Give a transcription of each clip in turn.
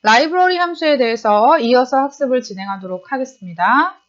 라이브러리 함수에 대해서 이어서 학습을 진행하도록 하겠습니다.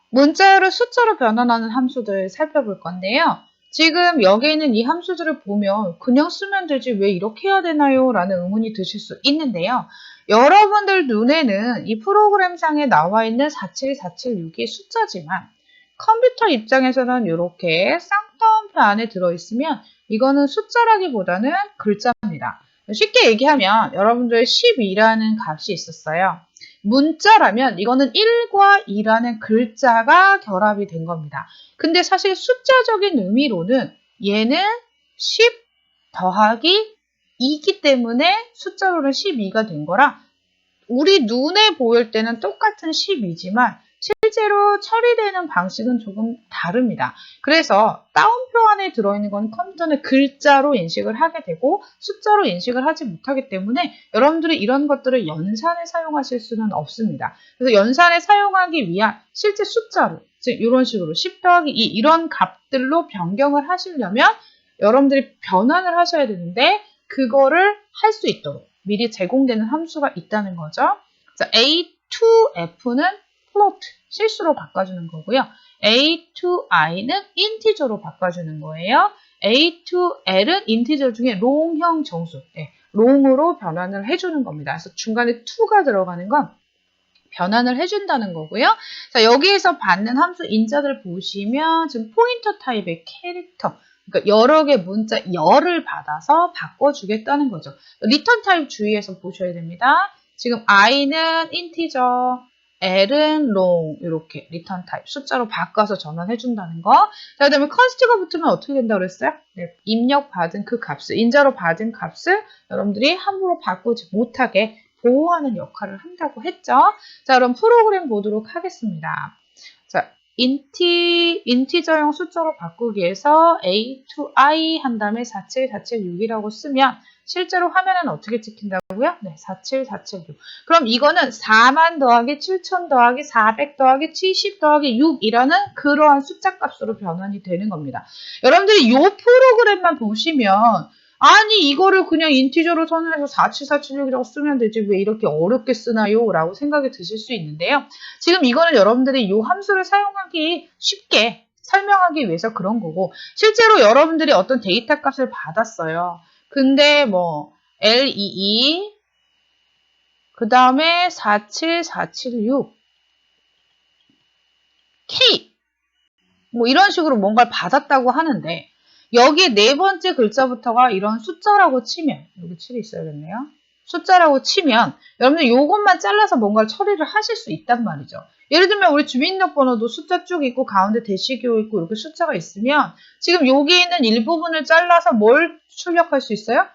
문자열을 숫자로 변환하는 함수들 살펴볼 건데요. 지금 여기 있는 이 함수들을 보면 그냥 쓰면 되지 왜 이렇게 해야 되나요? 라는 의문이 드실 수 있는데요. 여러분들 눈에는 이 프로그램상에 나와 있는 47476이 숫자지만 컴퓨터 입장에서는 이렇게 쌍따옴표 안에 들어있으면 이거는 숫자라기보다는 글자입니다. 쉽게 얘기하면 여러분들 12라는 값이 있었어요. 문자라면 이거는 1과 2라는 글자가 결합이 된 겁니다. 근데 사실 숫자적인 의미로는 얘는 10 더하기 2이기 때문에 숫자로는 12가 된 거라 우리 눈에 보일 때는 똑같은 12지만 실제로 처리되는 방식은 조금 다릅니다. 그래서 따옴표 안에 들어있는 건 컴퓨터는 글자로 인식을 하게 되고 숫자로 인식을 하지 못하기 때문에 여러분들이 이런 것들을 연산에 사용하실 수는 없습니다. 그래서 연산에 사용하기 위한 실제 숫자로 즉 이런 식으로 10 더하기 2 이런 값들로 변경을 하시려면 여러분들이 변환을 하셔야 되는데 그거를 할 수 있도록 미리 제공되는 함수가 있다는 거죠. 그래서 A2F는 float, 실수로 바꿔주는 거고요. A2I는 인티저로 바꿔주는 거예요. A2L은 인티저 중에 롱형 정수, 롱으로 변환을 해주는 겁니다. 그래서 중간에 2가 들어가는 건 변환을 해준다는 거고요. 자, 여기에서 받는 함수 인자들 보시면 지금 포인터 타입의 캐릭터, 그러니까 여러 개 문자 열을 받아서 바꿔주겠다는 거죠. 리턴 타입 주의해서 보셔야 됩니다. 지금 i는 인티저, l은 long 이렇게 리턴 타입 숫자로 바꿔서 전환해준다는 거. 자, 그다음에 컨스트가 붙으면 어떻게 된다고 그랬어요? 네, 입력받은 그 값을 인자로 받은 값을 여러분들이 함부로 바꾸지 못하게 보호하는 역할을 한다고 했죠. 자, 그럼 프로그램 보도록 하겠습니다. 자, 인티저형 숫자로 바꾸기 위해서 A to I 한 다음에 47476이라고 쓰면 실제로 화면은 어떻게 찍힌다고요? 네, 47476. 그럼 이거는 4만 더하기 7천 더하기 400 더하기 70 더하기 6이라는 그러한 숫자 값으로 변환이 되는 겁니다. 여러분들이 이 프로그램만 보시면 아니 이거를 그냥 인티저로 선언해서 47476이라고 쓰면 되지 왜 이렇게 어렵게 쓰나요? 라고 생각이 드실 수 있는데요. 지금 이거는 여러분들이 이 함수를 사용하기 쉽게 설명하기 위해서 그런 거고 실제로 여러분들이 어떤 데이터 값을 받았어요. 근데 뭐 L22 그 다음에 47476 K 뭐 이런 식으로 뭔가를 받았다고 하는데 여기 네 번째 글자부터가 이런 숫자라고 치면 여기 7이 있어야겠네요. 숫자라고 치면 여러분들 이것만 잘라서 뭔가를 처리를 하실 수 있단 말이죠. 예를 들면 우리 주민등록번호도 숫자 쭉 있고 가운데 대시교 있고 이렇게 숫자가 있으면 지금 여기 있는 일부분을 잘라서 뭘 출력할 수 있어요?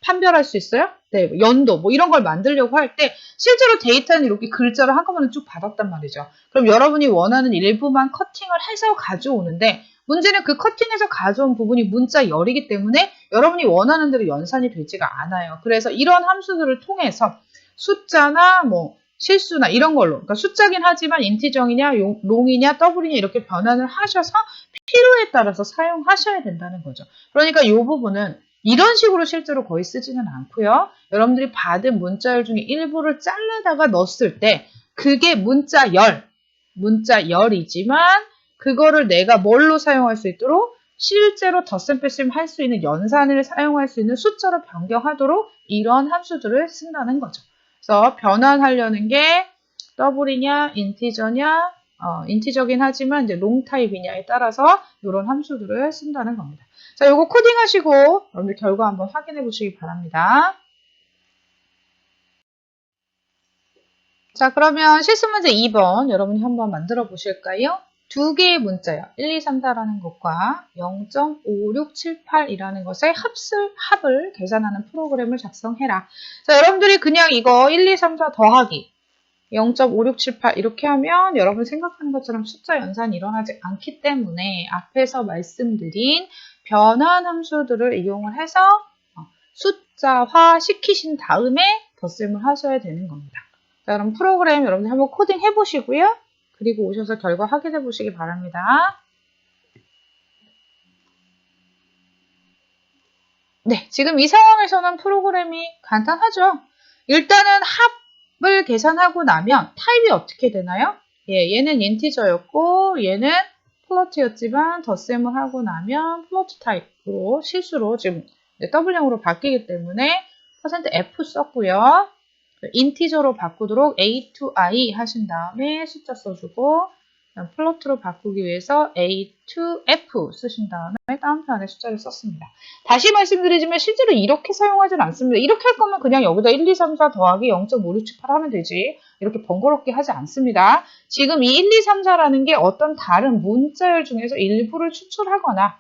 판별할 수 있어요? 네, 연도 뭐 이런 걸 만들려고 할 때 실제로 데이터는 이렇게 글자로 한꺼번에 쭉 받았단 말이죠. 그럼 여러분이 원하는 일부만 커팅을 해서 가져오는데 문제는 그 커팅해서 가져온 부분이 문자 열이기 때문에 여러분이 원하는 대로 연산이 되지가 않아요. 그래서 이런 함수들을 통해서 숫자나 뭐 실수나 이런 걸로 그러니까 숫자긴 하지만 인티저이냐 롱이냐 더블이냐 이렇게 변환을 하셔서 필요에 따라서 사용하셔야 된다는 거죠. 그러니까 이 부분은 이런 식으로 실제로 거의 쓰지는 않고요. 여러분들이 받은 문자열 중에 일부를 잘라다가 넣었을 때 그게 문자열이지만 그거를 내가 뭘로 사용할 수 있도록 실제로 덧셈 뺄셈 할 수 있는 연산을 사용할 수 있는 숫자로 변경하도록 이런 함수들을 쓴다는 거죠. 그래서 변환하려는 게 더블이냐 인티저냐 인티저긴 하지만 이제 롱 타입이냐에 따라서 이런 함수들을 쓴다는 겁니다. 자, 요거 코딩 하시고 여러분들 결과 한번 확인해 보시기 바랍니다. 자, 그러면 실수 문제 2번 여러분이 한번 만들어 보실까요? 두 개의 문자요. 1, 2, 3, 4라는 것과 0.5678이라는 것의 합을 계산하는 프로그램을 작성해라. 자, 여러분들이 그냥 이거 1, 2, 3, 4 더하기 0.5678 이렇게 하면 여러분 생각하는 것처럼 숫자 연산이 일어나지 않기 때문에 앞에서 말씀드린 변환 함수들을 이용을 해서 숫자화 시키신 다음에 덧셈을 하셔야 되는 겁니다. 자, 그럼 프로그램 여러분들 한번 코딩 해보시고요. 그리고 오셔서 결과 확인해 보시기 바랍니다. 네, 지금 이 상황에서는 프로그램이 간단하죠. 일단은 합을 계산하고 나면 타입이 어떻게 되나요? 예, 얘는 인티저였고 얘는 플로트였지만 덧셈을 하고 나면 플로트 타입으로 실수로 지금 W형으로 바뀌기 때문에 %F 썼고요. 인티저로 바꾸도록 A to I 하신 다음에 숫자 써주고 플로트로 바꾸기 위해서 A to F 쓰신 다음에 다운표 안에 숫자를 썼습니다. 다시 말씀드리지만 실제로 이렇게 사용하진 않습니다. 이렇게 할 거면 그냥 여기다 1, 2, 3, 4 더하기 0.5678 하면 되지. 이렇게 번거롭게 하지 않습니다. 지금 이 1, 2, 3, 4라는 게 어떤 다른 문자열 중에서 일부를 추출하거나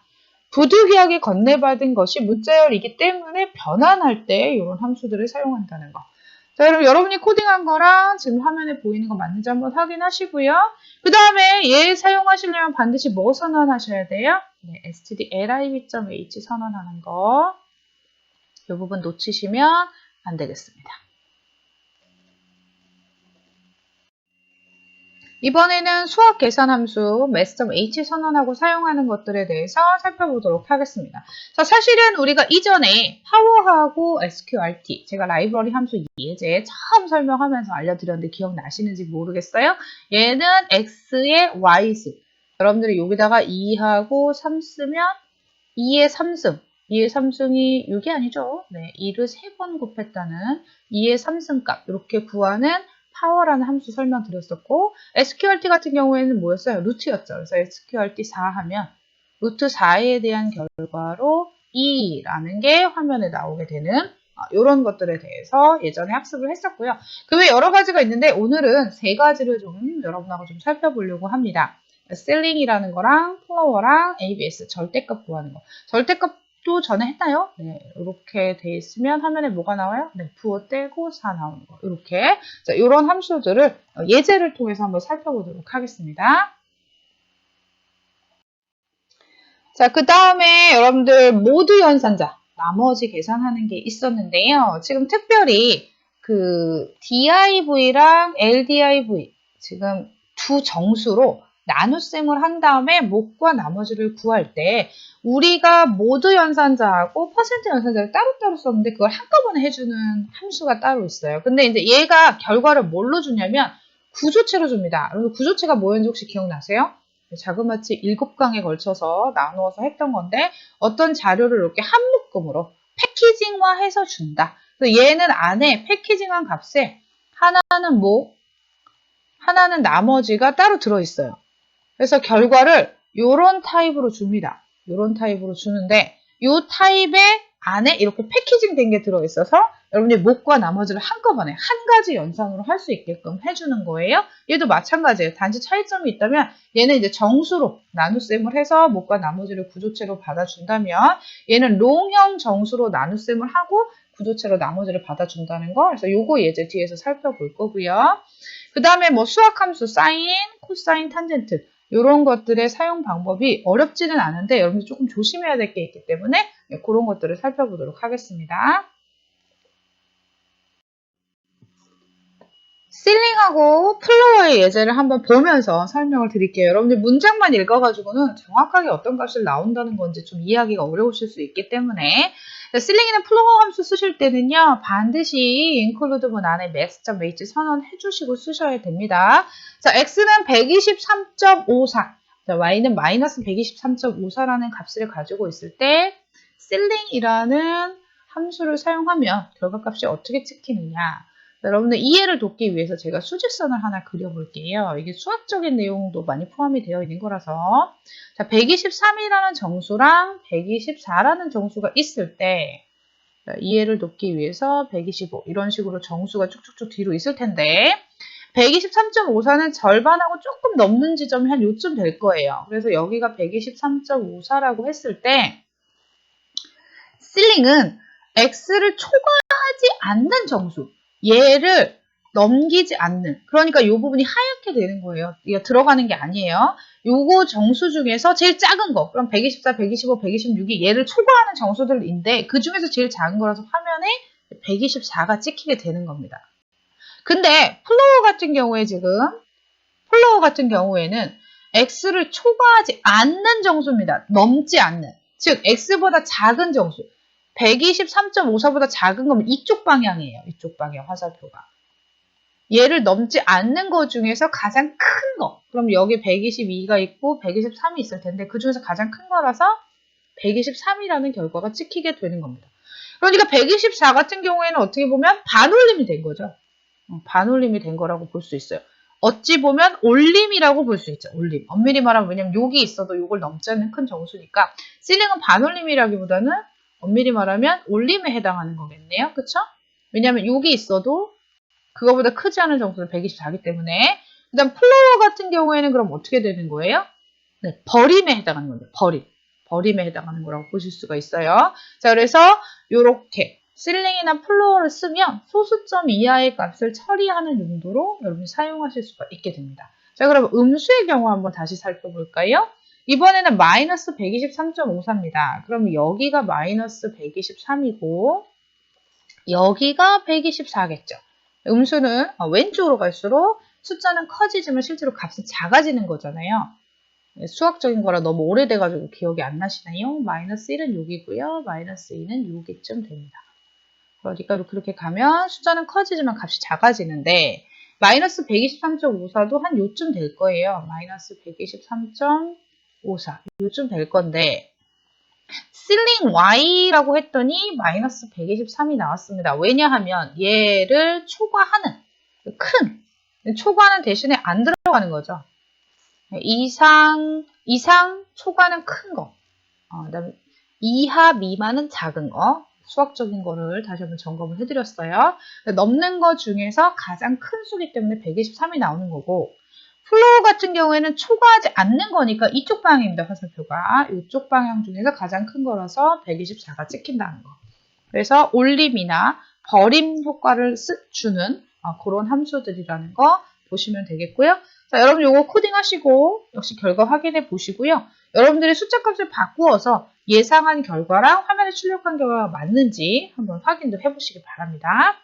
부득이하게 건네받은 것이 문자열이기 때문에 변환할 때 이런 함수들을 사용한다는 거. 자, 그럼 여러분이 코딩한 거랑 지금 화면에 보이는 거 맞는지 한번 확인하시고요. 그 다음에 얘 사용하시려면 반드시 뭐 선언하셔야 돼요? 네, stdlib.h 선언하는 거. 이 부분 놓치시면 안 되겠습니다. 이번에는 수학 계산 함수 math.h 선언하고 사용하는 것들에 대해서 살펴보도록 하겠습니다. 자, 사실은 우리가 이전에 파워하고 sqrt, 제가 라이브러리 함수 예제 처음 설명하면서 알려드렸는데 기억나시는지 모르겠어요? 얘는 x의 y수. 여러분들이 여기다가 2하고 3 쓰면 2의 3승. 2의 3승이 6이 아니죠. 네, 2를 3번 곱했다는 2의 3승값. 이렇게 구하는 파워라는 함수 설명드렸었고 sqrt 같은 경우에는 뭐였어요? 루트였죠. 그래서 sqrt 4 하면 루트 4에 대한 결과로 2라는 게 화면에 나오게 되는 이런 것들에 대해서 예전에 학습을 했었고요. 그 외 여러 가지가 있는데 오늘은 세 가지를 좀 여러분하고 좀 살펴보려고 합니다. 셀링이라는 거랑 플로어랑 ABS 절대값 구하는 거. 절대값도 전에 했나요? 네, 이렇게 돼 있으면 화면에 뭐가 나와요? 네, 부호 떼고 4 나오는 거. 이렇게 자, 이런 함수들을 예제를 통해서 한번 살펴보도록 하겠습니다. 자, 그 다음에 여러분들 모두 연산자 나머지 계산하는 게 있었는데요. 지금 특별히 그 DIV랑 LDIV 지금 두 정수로 나눗셈을 한 다음에 목과 나머지를 구할 때 우리가 모두 연산자하고 퍼센트 연산자를 따로따로 썼는데 그걸 한꺼번에 해주는 함수가 따로 있어요. 근데 이제 얘가 결과를 뭘로 주냐면 구조체로 줍니다. 여러분 구조체가 뭐였는지 혹시 기억나세요? 자그마치 7강에 걸쳐서 나누어서 했던 건데 어떤 자료를 이렇게 한 묶음으로 패키징화해서 준다. 그래서 얘는 안에 패키징한 값에 하나는 뭐, 하나는 나머지가 따로 들어있어요. 그래서 결과를 이런 타입으로 줍니다. 이런 타입으로 주는데 이 타입의 안에 이렇게 패키징 된 게 들어있어서 여러분이 목과 나머지를 한꺼번에 한 가지 연산으로 할 수 있게끔 해주는 거예요. 얘도 마찬가지예요. 단지 차이점이 있다면 얘는 이제 정수로 나눗셈을 해서 목과 나머지를 구조체로 받아준다면 얘는 롱형 정수로 나눗셈을 하고 구조체로 나머지를 받아준다는 거. 그래서 요거 예제 뒤에서 살펴볼 거고요. 그 다음에 뭐 수학함수 사인, 코사인, 탄젠트 이런 것들의 사용 방법이 어렵지는 않은데 여러분들 조금 조심해야 될 게 있기 때문에 그런 것들을 살펴보도록 하겠습니다. 실링하고 플로어의 예제를 한번 보면서 설명을 드릴게요. 여러분들 문장만 읽어가지고는 정확하게 어떤 값이 나온다는 건지 좀 이해하기가 어려우실 수 있기 때문에 실링이나 플로어 함수 쓰실 때는요. 반드시 include 문 안에 math.h 선언해 주시고 쓰셔야 됩니다. 자, x는 123.54, 자, y는 마이너스 123.54라는 값을 가지고 있을 때 실링이라는 함수를 사용하면 결과값이 어떻게 찍히느냐. 여러분들 이해를 돕기 위해서 제가 수직선을 하나 그려볼게요. 이게 수학적인 내용도 많이 포함이 되어 있는 거라서 자, 123이라는 정수랑 124라는 정수가 있을 때 이해를 돕기 위해서 125 이런 식으로 정수가 쭉쭉쭉 뒤로 있을 텐데 123.54는 절반하고 조금 넘는 지점이 한 요쯤 될 거예요. 그래서 여기가 123.54라고 했을 때 실링은 x를 초과하지 않는 정수 얘를 넘기지 않는 그러니까 이 부분이 하얗게 되는 거예요. 이게 들어가는 게 아니에요. 요거 정수 중에서 제일 작은 거 그럼 124, 125, 126이 얘를 초과하는 정수들인데 그 중에서 제일 작은 거라서 화면에 124가 찍히게 되는 겁니다. 근데 플로어 같은 경우에는 x를 초과하지 않는 정수입니다. 넘지 않는 즉 x보다 작은 정수 123.54보다 작은 거면 이쪽 방향이에요. 이쪽 방향 화살표가. 얘를 넘지 않는 것 중에서 가장 큰 거. 그럼 여기 122가 있고 123이 있을 텐데 그 중에서 가장 큰 거라서 123이라는 결과가 찍히게 되는 겁니다. 그러니까 124 같은 경우에는 어떻게 보면 반올림이 된 거죠. 반올림이 된 거라고 볼 수 있어요. 어찌 보면 올림이라고 볼 수 있죠. 올림. 엄밀히 말하면 왜냐면 여기 있어도 이걸 넘지 않는 큰 정수니까 실링은 반올림이라기보다는 엄밀히 말하면 올림에 해당하는 거겠네요. 그쵸? 왜냐면 여기 있어도 그거보다 크지 않은 정수는 124이기 때문에 그 다음 플로어 같은 경우에는 그럼 어떻게 되는 거예요? 네, 버림에 해당하는 겁니다. 버림. 버림에 해당하는 거라고 보실 수가 있어요. 자, 그래서 이렇게 실링이나 플로어를 쓰면 소수점 이하의 값을 처리하는 용도로 여러분이 사용하실 수가 있게 됩니다. 자, 그럼 음수의 경우 한번 다시 살펴볼까요? 이번에는 마이너스 123.54입니다. 그럼 여기가 마이너스 123이고 여기가 124겠죠. 음수는 왼쪽으로 갈수록 숫자는 커지지만 실제로 값이 작아지는 거잖아요. 수학적인 거라 너무 오래돼가지고 기억이 안 나시나요? 마이너스 1은 6이고요. 마이너스 2는 6이쯤 됩니다. 그러니까 그렇게 가면 숫자는 커지지만 값이 작아지는데 마이너스 123.54도 한 요쯤 될 거예요. 마이너스 123.54 요쯤 될 건데 실링 y라고 했더니 마이너스 123이 나왔습니다. 왜냐하면 얘를 초과하는 초과는 대신에 안 들어가는 거죠. 이상 초과는 큰 거. 그다음에 이하 미만은 작은 거. 수학적인 거를 다시 한번 점검을 해드렸어요. 넘는 거 중에서 가장 큰 수기 때문에 123이 나오는 거고 플로우 같은 경우에는 초과하지 않는 거니까 이쪽 방향입니다. 화살표가. 이쪽 방향 중에서 가장 큰 거라서 124가 찍힌다는 거. 그래서 올림이나 버림 효과를 주는 그런 함수들이라는 거 보시면 되겠고요. 자, 여러분 요거 코딩하시고 역시 결과 확인해 보시고요. 여러분들이 숫자 값을 바꾸어서 예상한 결과랑 화면에 출력한 결과가 맞는지 한번 확인도 해보시기 바랍니다.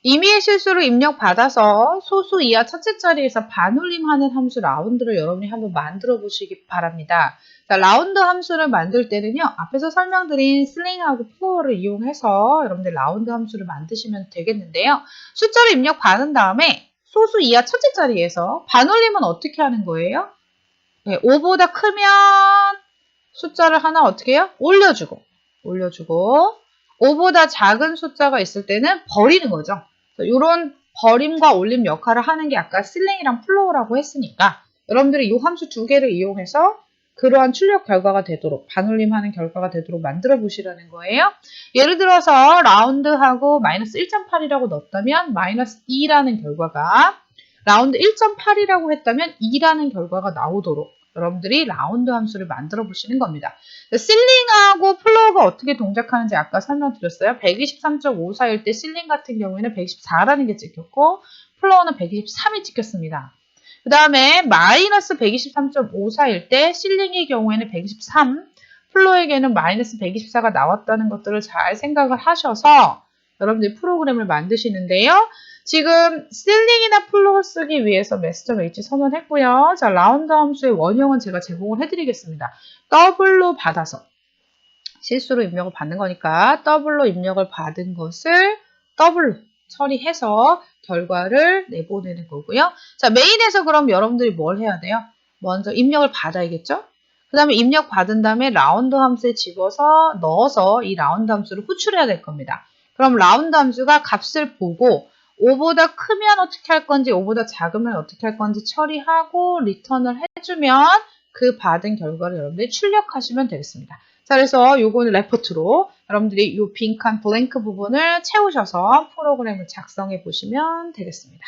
임의의 실수로 입력받아서 소수 이하 첫째 자리에서 반올림하는 함수 라운드를 여러분이 한번 만들어 보시기 바랍니다. 자, 라운드 함수를 만들 때는요. 앞에서 설명드린 슬링하고 플로어를 이용해서 여러분들 라운드 함수를 만드시면 되겠는데요. 숫자를 입력받은 다음에 소수 이하 첫째 자리에서 반올림은 어떻게 하는 거예요? 네, 5보다 크면 숫자를 하나 어떻게 해요? 올려주고 5보다 작은 숫자가 있을 때는 버리는 거죠. 이런 버림과 올림 역할을 하는 게 아까 실링이랑 플로어라고 했으니까 여러분들이 이 함수 두 개를 이용해서 그러한 출력 결과가 되도록 반올림하는 결과가 되도록 만들어 보시라는 거예요. 예를 들어서 라운드하고 마이너스 1.8이라고 넣었다면 마이너스 2라는 결과가 라운드 1.8이라고 했다면 2라는 결과가 나오도록 여러분들이 라운드 함수를 만들어 보시는 겁니다. 실링하고 플로어가 어떻게 동작하는지 아까 설명드렸어요. 123.54일 때 실링 같은 경우에는 124라는 게 찍혔고 플로어는 123이 찍혔습니다. 그 다음에 마이너스 123.54일 때 실링의 경우에는 123, 플로어에게는 마이너스 124가 나왔다는 것들을 잘 생각을 하셔서 여러분들이 프로그램을 만드시는데요. 지금 실링이나 플로어 쓰기 위해서 master-h 선언했고요. 자, 라운드 함수의 원형은 제가 제공을 해드리겠습니다. 더블로 받아서 실수로 입력을 받는 거니까 더블로 입력을 받은 것을 더블로 처리해서 결과를 내보내는 거고요. 자, 메인에서 그럼 여러분들이 뭘 해야 돼요? 먼저 입력을 받아야겠죠? 그 다음에 입력 받은 다음에 라운드 함수에 집어서 넣어서 이 라운드 함수를 호출해야 될 겁니다. 그럼 라운드 함수가 값을 보고 5보다 크면 어떻게 할 건지 5보다 작으면 어떻게 할 건지 처리하고 리턴을 해주면 그 받은 결과를 여러분들이 출력하시면 되겠습니다. 자, 그래서 요거는 레포트로 여러분들이 이 빈칸 블랭크 부분을 채우셔서 프로그램을 작성해 보시면 되겠습니다.